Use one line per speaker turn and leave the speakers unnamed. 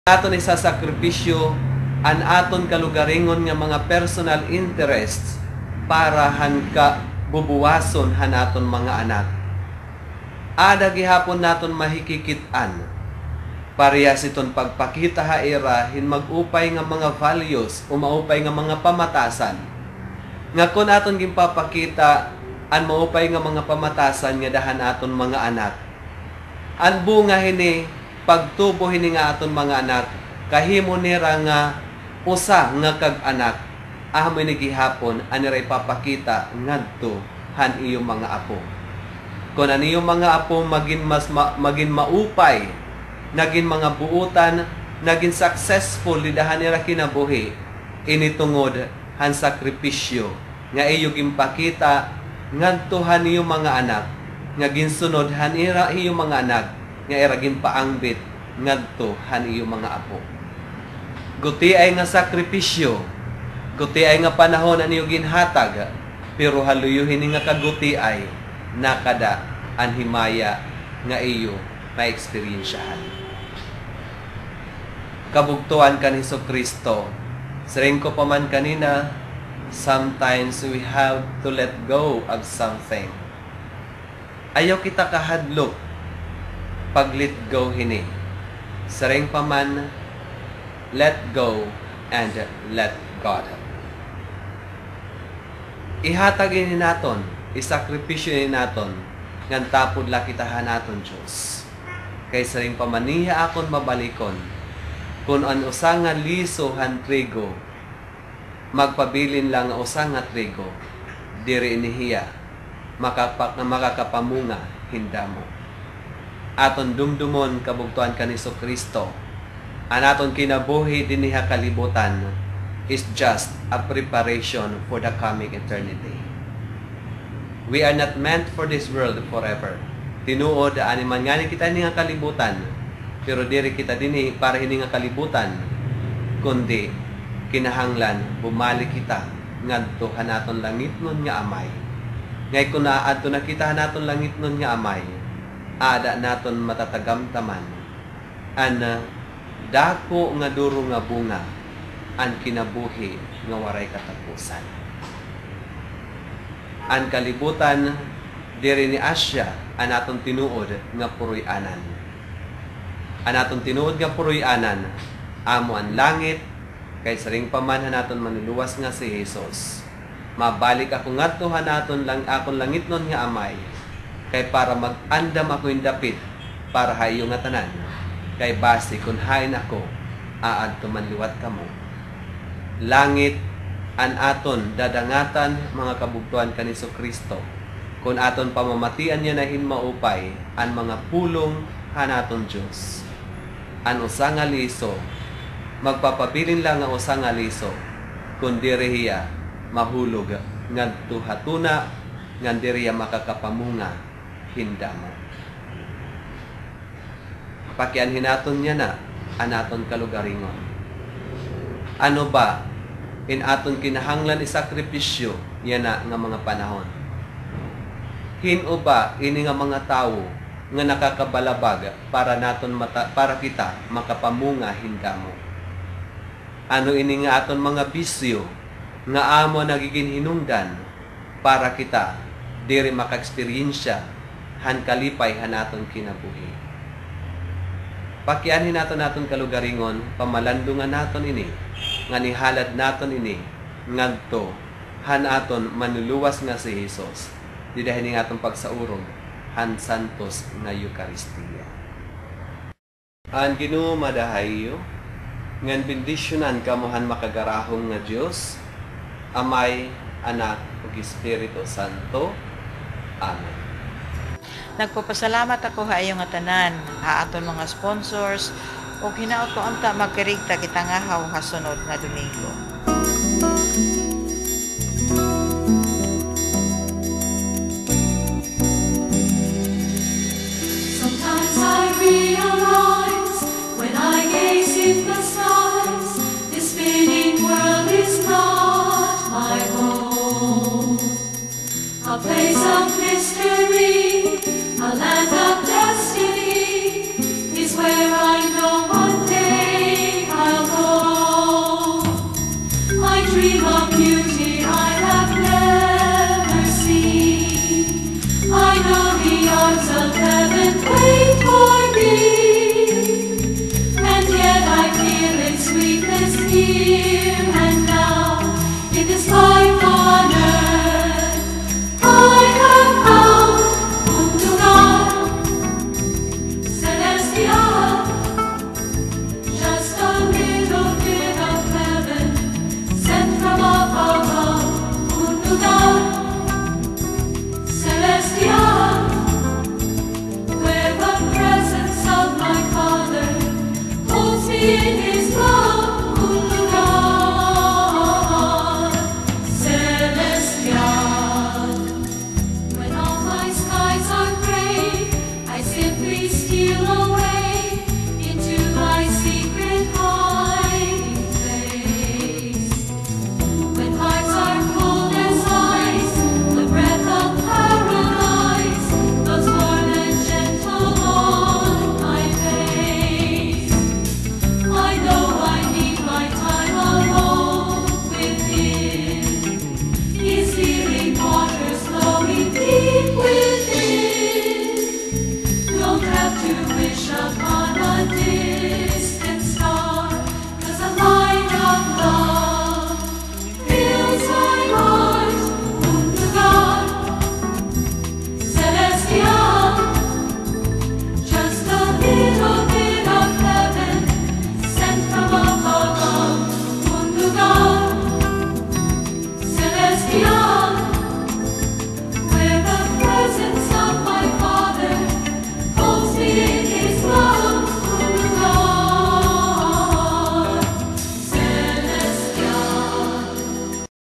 Aton isasakripisyo an aton kalugaringon nga mga personal interests para hanka bubuwason hanaton mga anak. Ada gihapon naton mahikikitan. Parehas iton pagpakita haira hin mag-upay nga mga values o maupay nga mga pamatasan. Nga kun aton gimpapakita an maupay nga mga pamatasan nga dahan aton mga anak. An bunga hini pagtubo hini nga aton mga anak, kahimo nira nga usa nga kag-anak, amoy ni gihapon aniray papakita ngadto han iyong mga apo. Kung an iyong mga apo magin maupay, naging mga buutan, naging successful lidahan nira kinabuhi, initungod han sakripisyo nga iyo gimpakita ngadto han iyong mga anak, nga ginsunod han iyong mga anak, nga iragin paangbit ngadto han iyo mga apo. Guti ay nga sakripisyo, guti ay nga panahon an iyo ginhatag, pero haluyuhin nga kaguti ay nakada an himaya nga iyo ma-eksperyensyahan. Kabugtuan kan Hesukristo, siring ko pa man kanina, sometimes we have to let go of something. Ayaw kita kahadlok pag-let go hini. Sareng paman, let go and let God. Ihatag ini naton, isakripisyo ini naton, ngan tapod la kitahan naton Diyos. Kay sareng paman niya akon mabalikon, kung an usa nga liso han trigo, magpabilin lang nga usa nga trigo, diri inihiya, makakapamunga hindamo. Aton dumdumon kabugtuan kan Hesukristo, an aton kinabuhi dinhi kalibutan is just a preparation for the coming eternity. We are not meant for this world forever. Tinuod ani man ngani kita ni nga kalibutan, pero diri kita dinhi para hini nga kalibutan, kundi kinahanglan bumalik kita ngadto hanaton langitnon nga amay. Ngay kun adto na kita hanaton langitnon nga amay, ada naton matatagamtaman an dako nga duro nga bunga an kinabuhi nga waray katapusan. An kalibutan diri ni Asya an aton tinuod nga puroy-anan. An aton tinuod nga puroy-anan amo an langit, kay saring paman naton manuluwas nga si Jesus. Mabalik ako ngadto hanaton lang akon langitnon nga amay, kay para mag-andam ako yung dapit para hayo nga tanan, kay base kung hain ako aadto manliwat kamo. Langit an aton dadangatan mga kabugtuan kan Hesukristo, kung aton pamamatian niya na hinmaupay an mga pulong hanaton Diyos. An usa nga liso magpapabilin lang ang usa nga liso, kung diriya mahulog ngadto hatuna ngan diriya makakapamunga hindamo. Pakianhin naton niya na anaton kalugaringon. Ano ba in aton kinahanglan isakripisyo yan na nga mga panahon? Hino ba ini nga mga tawo nga nakakabalabag para naton para kita makapamunga hindamo? Ano ini nga aton mga bisyo nga amo nagiging hinungdan para kita diri maka-eksperyensya han kalipay hanaton kinabuhi. Pakianhin naton kalugaringon, pamalandungan naton ini, nga nihalad naton ini, ngadto han aton manuluwas nga si Jesus, didahin nga aton pagsaurog han santos nga Eucharistia. An Ginoo madahayo, ngan bendisyonan kamuhan makagarahong nga Dios, Amay, Anak, ug Espiritu Santo. Amen.
Nagpapasalamat ako ha iyo nga tanan, ha aton mga sponsors, o hinaot ko anta magkarigta kita nga hasunod nga Domingo.
Sometimes I realize when I gaze in the skies, this spinning world is not my home. A place of mystery, a land of destiny is where I know one day here and now, in this life on earth, I have found un lugar celestial, just a little bit of heaven sent from up above. Un lugar celestial, where the presence of my Father holds me in His